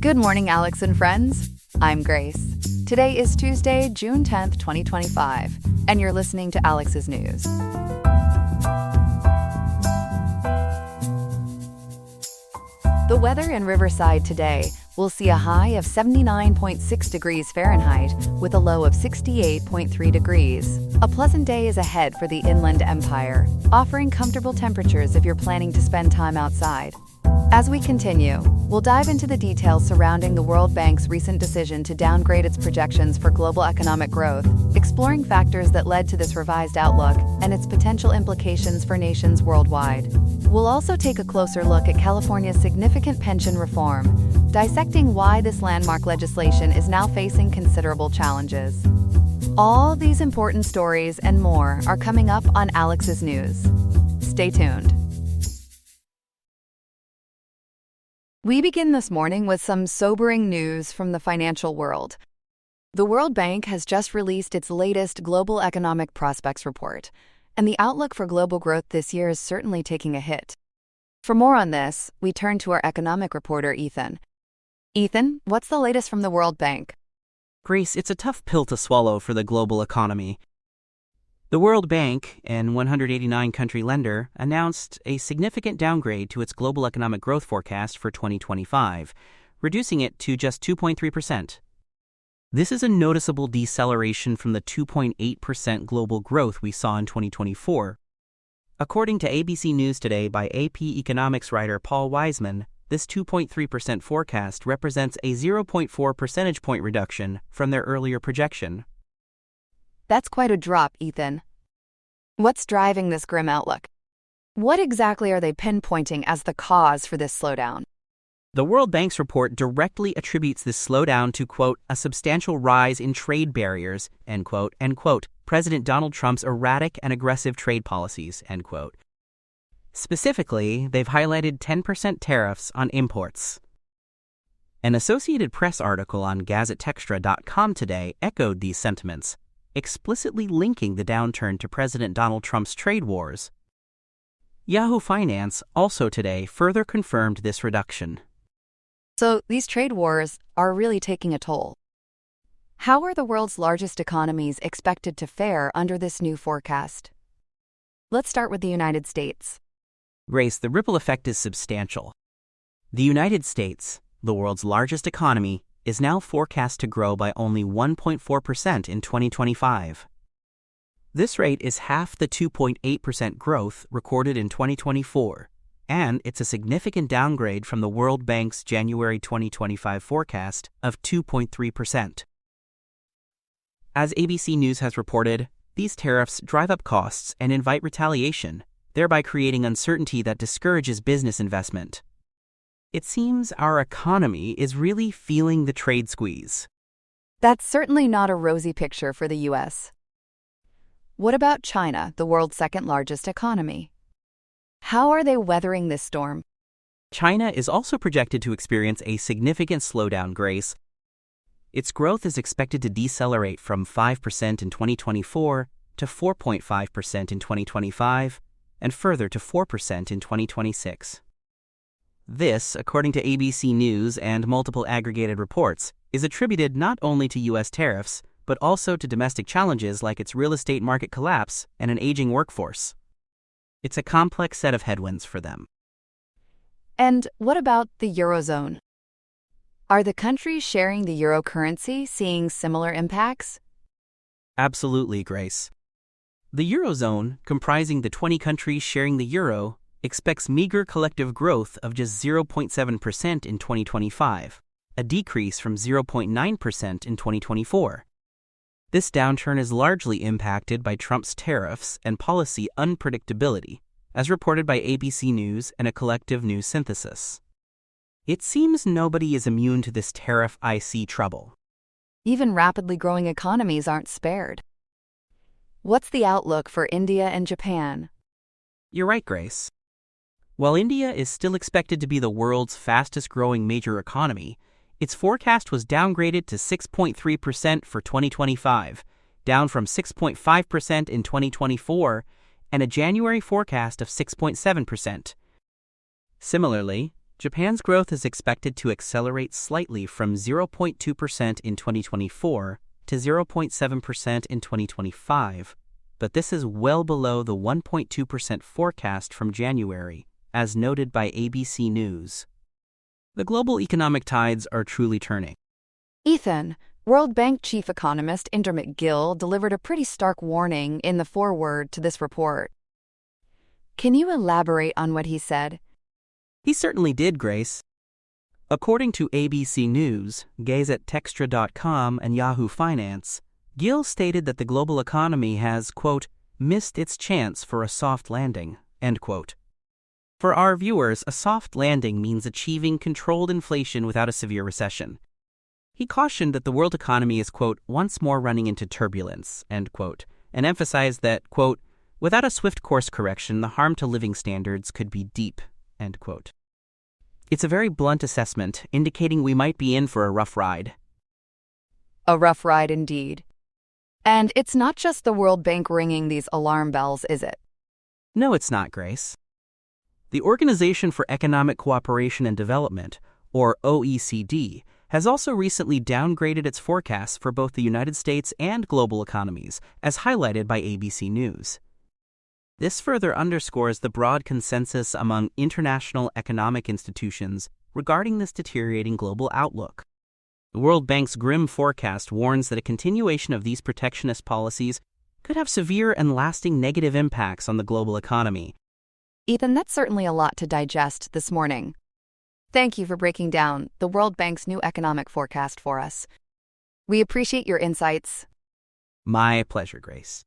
Good morning, Alex and friends. I'm Grace. Today is Tuesday, June 10th, 2025, and you're listening to Alex's News. The weather in Riverside today will see a high of 79.6 degrees Fahrenheit with a low of 68.3 degrees. A pleasant day is ahead for the Inland Empire, offering comfortable temperatures if you're planning to spend time outside. As we continue, we'll dive into the details surrounding the World Bank's recent decision to downgrade its projections for global economic growth, exploring factors that led to this revised outlook and its potential implications for nations worldwide. We'll also take a closer look at California's significant pension reform, dissecting why this landmark legislation is now facing considerable challenges. All these important stories and more are coming up on Alex's News. Stay tuned. We begin this morning with some sobering news from the financial world. The World Bank has just released its latest Global Economic Prospects report, and the outlook for global growth this year is certainly taking a hit. For more on this, we turn to our economic reporter, Ethan. Ethan, what's the latest from the World Bank? Grace, it's a tough pill to swallow for the global economy. The World Bank, an 189-country lender, announced a significant downgrade to its global economic growth forecast for 2025, reducing it to just 2.3%. This is a noticeable deceleration from the 2.8% global growth we saw in 2024. According to ABC News Today by AP Economics writer Paul Wiseman, this 2.3% forecast represents a 0.4 percentage point reduction from their earlier projection. That's quite a drop, Ethan. What's driving this grim outlook? What exactly are they pinpointing as the cause for this slowdown? The World Bank's report directly attributes this slowdown to, quote, a substantial rise in trade barriers, end quote, President Donald Trump's erratic and aggressive trade policies, end quote. Specifically, they've highlighted 10% tariffs on imports. An Associated Press article on GazetteXtra.com today echoed these sentiments, explicitly linking the downturn to President Donald Trump's trade wars. Yahoo Finance also today further confirmed this reduction. So these trade wars are really taking a toll. How are the world's largest economies expected to fare under this new forecast? Let's start with the United States. Grace, the ripple effect is substantial. The United States, the world's largest economy, is now forecast to grow by only 1.4% in 2025. This rate is half the 2.8% growth recorded in 2024, and it's a significant downgrade from the World Bank's January 2025 forecast of 2.3%. As ABC News has reported, these tariffs drive up costs and invite retaliation, thereby creating uncertainty that discourages business investment. It seems our economy is really feeling the trade squeeze. That's certainly not a rosy picture for the U.S. What about China, the world's second largest economy? How are they weathering this storm? China is also projected to experience a significant slowdown, Grace. Its growth is expected to decelerate from 5% in 2024 to 4.5% in 2025, and further to 4% in 2026. This, according to ABC News and multiple aggregated reports, is attributed not only to U.S. tariffs, but also to domestic challenges like its real estate market collapse and an aging workforce. It's a complex set of headwinds for them. And what about the Eurozone? Are the countries sharing the euro currency seeing similar impacts? Absolutely, Grace. The Eurozone, comprising the 20 countries sharing the euro, expects meager collective growth of just 0.7% in 2025, a decrease from 0.9% in 2024. This downturn is largely impacted by Trump's tariffs and policy unpredictability, as reported by ABC News and a collective news synthesis. It seems nobody is immune to this tariff IC trouble. Even rapidly growing economies aren't spared. What's the outlook for India and Japan? You're right, Grace. While India is still expected to be the world's fastest-growing major economy, its forecast was downgraded to 6.3% for 2025, down from 6.5% in 2024, and a January forecast of 6.7%. Similarly, Japan's growth is expected to accelerate slightly from 0.2% in 2024 to 0.7% in 2025, but this is well below the 1.2% forecast from January, as noted by ABC News. The global economic tides are truly turning. Ethan, World Bank chief economist Inder McGill delivered a pretty stark warning in the foreword to this report. Can you elaborate on what he said? He certainly did, Grace. According to ABC News, GazeTextra.com, and Yahoo Finance, Gill stated that the global economy has, quote, missed its chance for a soft landing, end quote. For our viewers, a soft landing means achieving controlled inflation without a severe recession. He cautioned that the world economy is, quote, once more running into turbulence, end quote, and emphasized that, quote, without a swift course correction, the harm to living standards could be deep, end quote. It's a very blunt assessment, indicating we might be in for a rough ride. A rough ride indeed. And it's not just the World Bank ringing these alarm bells, is it? No, it's not, Grace. The Organization for Economic Cooperation and Development, or OECD, has also recently downgraded its forecasts for both the United States and global economies, as highlighted by ABC News. This further underscores the broad consensus among international economic institutions regarding this deteriorating global outlook. The World Bank's grim forecast warns that a continuation of these protectionist policies could have severe and lasting negative impacts on the global economy. Ethan, that's certainly a lot to digest this morning. Thank you for breaking down the World Bank's new economic forecast for us. We appreciate your insights. My pleasure, Grace.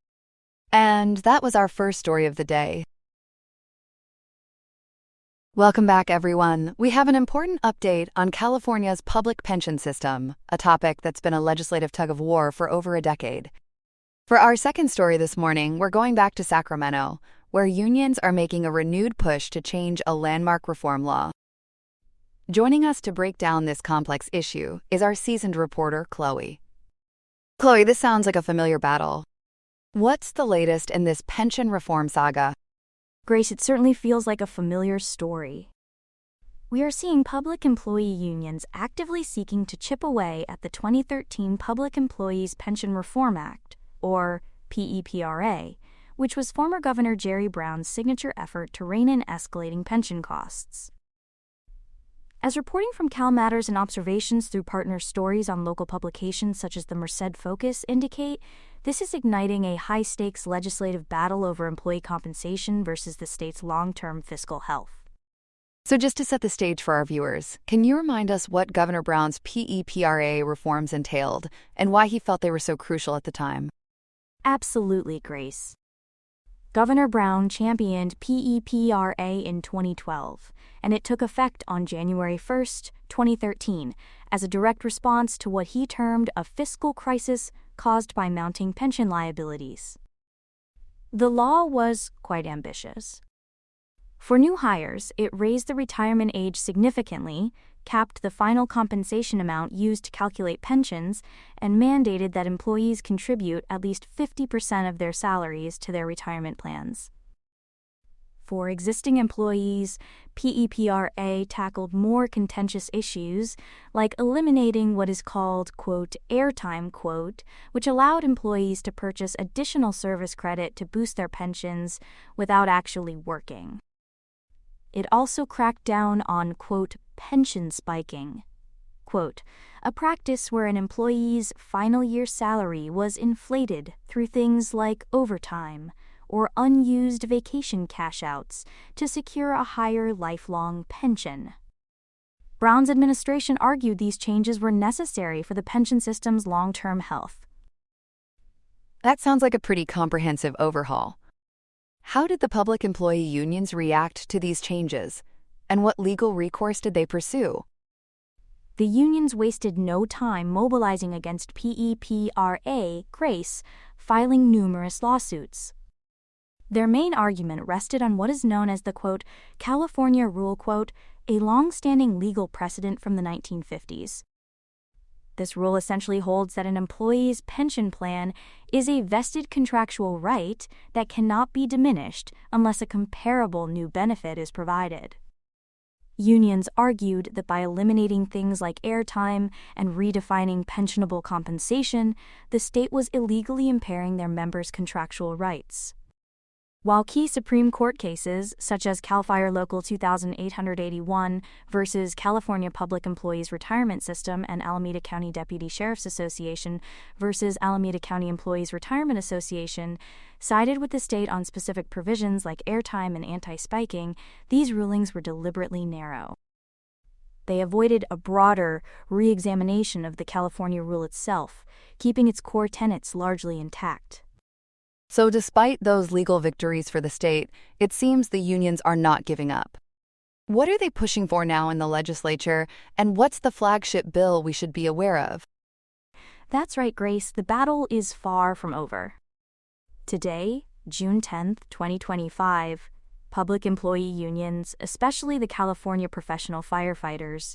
And that was our first story of the day. Welcome back, everyone. We have an important update on California's public pension system, a topic that's been a legislative tug-of-war for over a decade. For our second story this morning, we're going back to Sacramento, where unions are making a renewed push to change a landmark reform law. Joining us to break down this complex issue is our seasoned reporter, Chloe. Chloe, this sounds like a familiar battle. What's the latest in this pension reform saga? Grace, it certainly feels like a familiar story. We are seeing public employee unions actively seeking to chip away at the 2013 Public Employees Pension Reform Act, or PEPRA, which was former Governor Jerry Brown's signature effort to rein in escalating pension costs. As reporting from Cal Matters and observations through partner stories on local publications such as the Merced Focus indicate, this is igniting a high-stakes legislative battle over employee compensation versus the state's long-term fiscal health. So just to set the stage for our viewers, can you remind us what Governor Brown's PEPRA reforms entailed and why he felt they were so crucial at the time? Absolutely, Grace. Governor Brown championed PEPRA in 2012, and it took effect on January 1, 2013, as a direct response to what he termed a fiscal crisis caused by mounting pension liabilities. The law was quite ambitious. For new hires, it raised the retirement age significantly, capped the final compensation amount used to calculate pensions, and mandated that employees contribute at least 50% of their salaries to their retirement plans. For existing employees, PEPRA tackled more contentious issues, like eliminating what is called, quote, airtime, quote, which allowed employees to purchase additional service credit to boost their pensions without actually working. It also cracked down on, quote, pension spiking, quote, a practice where an employee's final year salary was inflated through things like overtime or unused vacation cash-outs to secure a higher lifelong pension. Brown's administration argued these changes were necessary for the pension system's long-term health. That sounds like a pretty comprehensive overhaul. How did the public employee unions react to these changes, and what legal recourse did they pursue? The unions wasted no time mobilizing against PEPRA, Grace, filing numerous lawsuits. Their main argument rested on what is known as the, quote, California rule, quote, a long-standing legal precedent from the 1950s. This rule essentially holds that an employee's pension plan is a vested contractual right that cannot be diminished unless a comparable new benefit is provided. Unions argued that by eliminating things like airtime and redefining pensionable compensation, the state was illegally impairing their members' contractual rights. While key Supreme Court cases, such as Cal Fire Local 2881 versus California Public Employees Retirement System and Alameda County Deputy Sheriff's Association versus Alameda County Employees Retirement Association, sided with the state on specific provisions like airtime and anti-spiking, these rulings were deliberately narrow. They avoided a broader re-examination of the California rule itself, keeping its core tenets largely intact. So despite those legal victories for the state, it seems the unions are not giving up. What are they pushing for now in the legislature, and what's the flagship bill we should be aware of? That's right, Grace. The battle is far from over. Today, June 10, 2025, public employee unions, especially the California professional firefighters,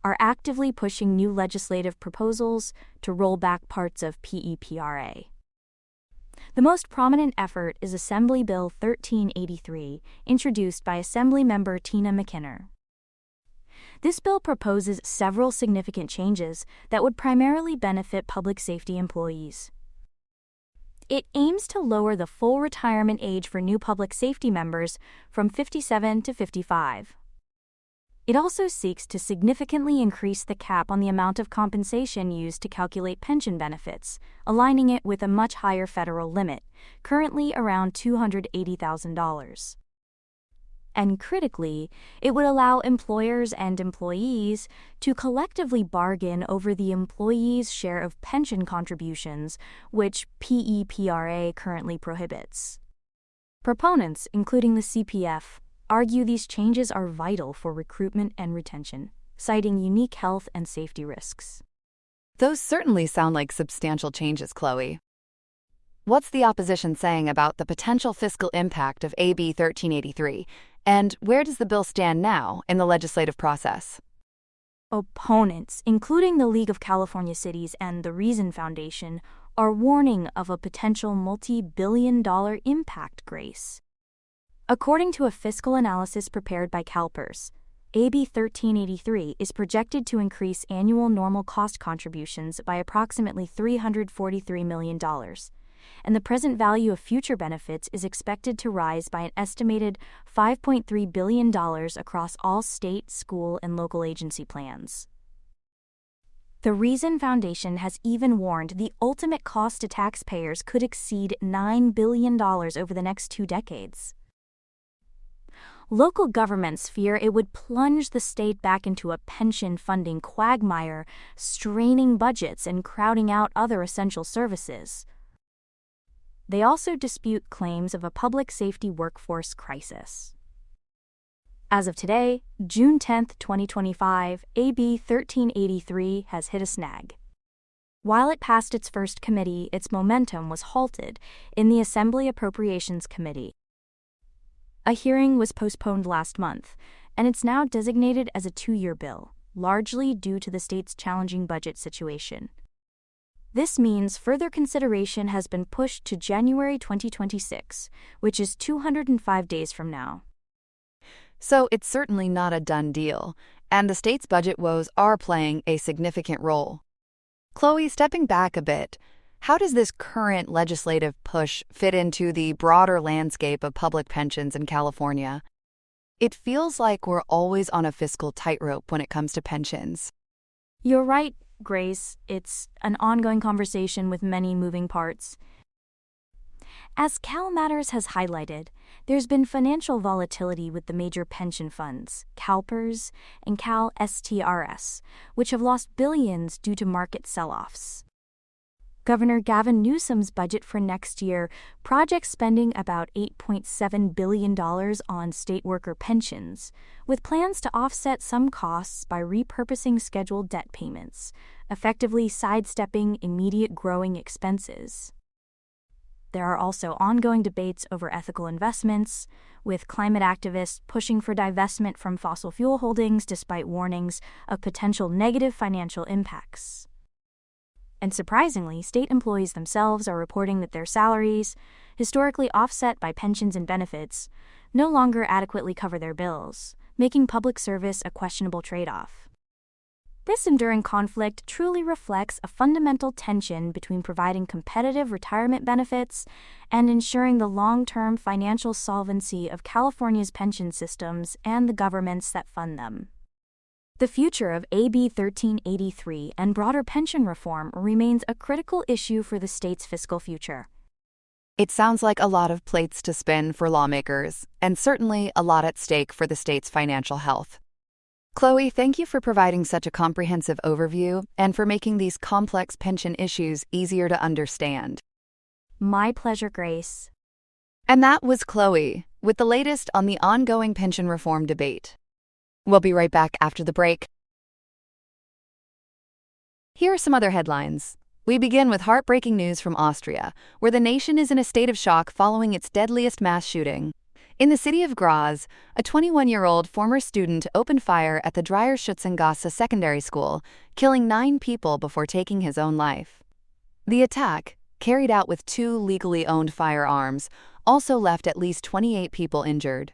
are actively pushing new legislative proposals to roll back parts of PEPRA. The most prominent effort is Assembly Bill 1383, introduced by Assemblymember Tina McKinner. This bill proposes several significant changes that would primarily benefit public safety employees. It aims to lower the full retirement age for new public safety members from 57 to 55. It also seeks to significantly increase the cap on the amount of compensation used to calculate pension benefits, aligning it with a much higher federal limit, currently around $280,000. And critically, it would allow employers and employees to collectively bargain over the employee's share of pension contributions, which PEPRA currently prohibits. Proponents, including the CPF, argue these changes are vital for recruitment and retention, citing unique health and safety risks. Those certainly sound like substantial changes, Chloe. What's the opposition saying about the potential fiscal impact of AB 1383, and where does the bill stand now in the legislative process? Opponents, including the League of California Cities and the Reason Foundation, are warning of a potential multi-billion-dollar impact, Grace. According to a fiscal analysis prepared by CalPERS, AB 1383 is projected to increase annual normal cost contributions by approximately $343 million, and the present value of future benefits is expected to rise by an estimated $5.3 billion across all state, school, and local agency plans. The Reason Foundation has even warned the ultimate cost to taxpayers could exceed $9 billion over the next 2 decades. Local governments fear it would plunge the state back into a pension funding quagmire, straining budgets and crowding out other essential services. They also dispute claims of a public safety workforce crisis. As of today, June 10, 2025, AB 1383 has hit a snag. While it passed its first committee, its momentum was halted in the Assembly Appropriations Committee. A hearing was postponed last month, and it's now designated as a 2-year bill, largely due to the state's challenging budget situation. This means further consideration has been pushed to January 2026, which is 205 days from now. So it's certainly not a done deal, and the state's budget woes are playing a significant role. Chloe, stepping back a bit, how does this current legislative push fit into the broader landscape of public pensions in California? It feels like we're always on a fiscal tightrope when it comes to pensions. You're right, Grace. It's an ongoing conversation with many moving parts. As Cal Matters has highlighted, there's been financial volatility with the major pension funds, CalPERS and Cal STRS, which have lost billions due to market sell-offs. Governor Gavin Newsom's budget for next year projects spending about $8.7 billion on state worker pensions, with plans to offset some costs by repurposing scheduled debt payments, effectively sidestepping immediate growing expenses. There are also ongoing debates over ethical investments, with climate activists pushing for divestment from fossil fuel holdings despite warnings of potential negative financial impacts. And surprisingly, state employees themselves are reporting that their salaries, historically offset by pensions and benefits, no longer adequately cover their bills, making public service a questionable trade-off. This enduring conflict truly reflects a fundamental tension between providing competitive retirement benefits and ensuring the long-term financial solvency of California's pension systems and the governments that fund them. The future of AB 1383 and broader pension reform remains a critical issue for the state's fiscal future. It sounds like a lot of plates to spin for lawmakers, and certainly a lot at stake for the state's financial health. Chloe, thank you for providing such a comprehensive overview and for making these complex pension issues easier to understand. My pleasure, Grace. And that was Chloe, with the latest on the ongoing pension reform debate. We'll be right back after the break. Here are some other headlines. We begin with heartbreaking news from Austria, where the nation is in a state of shock following its deadliest mass shooting. In the city of Graz, a 21-year-old former student opened fire at the Dreierschützengasse secondary school, killing 9 people before taking his own life. The attack, carried out with 2 legally owned firearms, also left at least 28 people injured.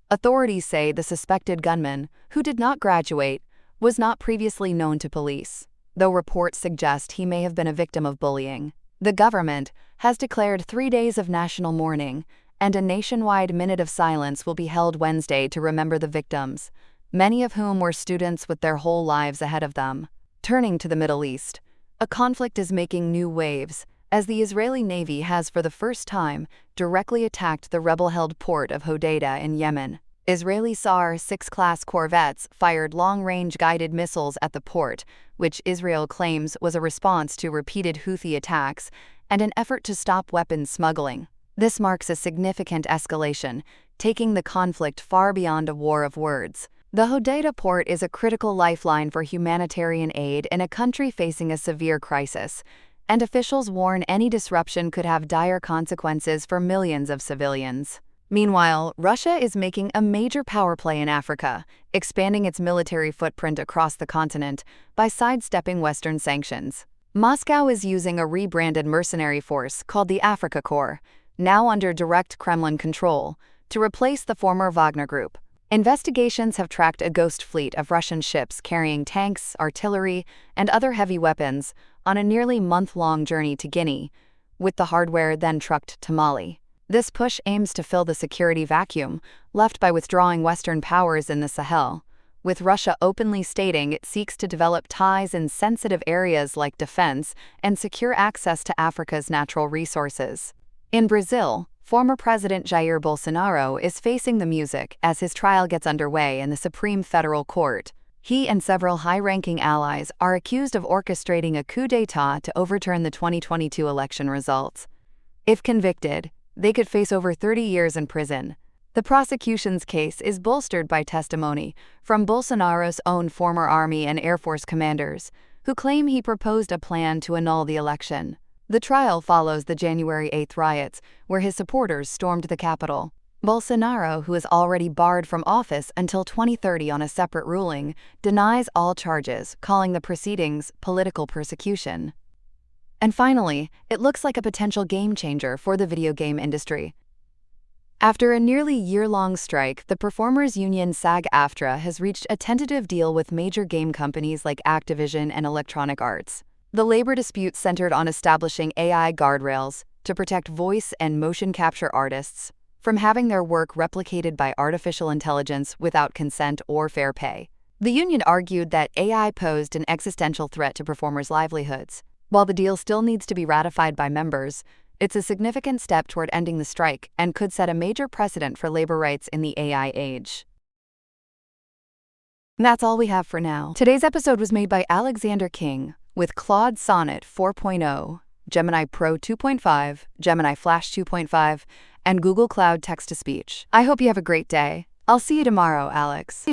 Authorities say the suspected gunman, who did not graduate, was not previously known to police, though reports suggest he may have been a victim of bullying. The government has declared 3 days of national mourning, and a nationwide minute of silence will be held Wednesday to remember the victims, many of whom were students with their whole lives ahead of them. Turning to the Middle East, a conflict is making new waves, as the Israeli Navy has for the first time directly attacked the rebel-held port of Hodeidah in Yemen. Israeli SAR 6-class corvettes fired long-range guided missiles at the port, which Israel claims was a response to repeated Houthi attacks and an effort to stop weapons smuggling. This marks a significant escalation, taking the conflict far beyond a war of words. The Hodeidah port is a critical lifeline for humanitarian aid in a country facing a severe crisis, and officials warn any disruption could have dire consequences for millions of civilians. Meanwhile, Russia is making a major power play in Africa, expanding its military footprint across the continent by sidestepping Western sanctions. Moscow is using a rebranded mercenary force called the Africa Corps, now under direct Kremlin control, to replace the former Wagner Group. Investigations have tracked a ghost fleet of Russian ships carrying tanks, artillery, and other heavy weapons on a nearly month-long journey to Guinea, with the hardware then trucked to Mali. This push aims to fill the security vacuum left by withdrawing Western powers in the Sahel, with Russia openly stating it seeks to develop ties in sensitive areas like defense and secure access to Africa's natural resources. In Brazil, former President Jair Bolsonaro is facing the music as his trial gets underway in the Supreme Federal Court. He and several high-ranking allies are accused of orchestrating a coup d'état to overturn the 2022 election results. If convicted, they could face over 30 years in prison. The prosecution's case is bolstered by testimony from Bolsonaro's own former Army and Air Force commanders, who claim he proposed a plan to annul the election. The trial follows the January 8 riots, where his supporters stormed the Capitol. Bolsonaro, who is already barred from office until 2030 on a separate ruling, denies all charges, calling the proceedings political persecution. And finally, it looks like a potential game-changer for the video game industry. After a nearly year-long strike, the performers' union SAG-AFTRA has reached a tentative deal with major game companies like Activision and Electronic Arts. The labor dispute centered on establishing AI guardrails to protect voice and motion capture artists from having their work replicated by artificial intelligence without consent or fair pay. The union argued that AI posed an existential threat to performers' livelihoods. While the deal still needs to be ratified by members, it's a significant step toward ending the strike and could set a major precedent for labor rights in the AI age. And that's all we have for now. Today's episode was made by Alexander King with Claude Sonnet 4.0, Gemini Pro 2.5, Gemini Flash 2.5, and Google Cloud Text-to-Speech. I hope you have a great day. I'll see you tomorrow, Alex.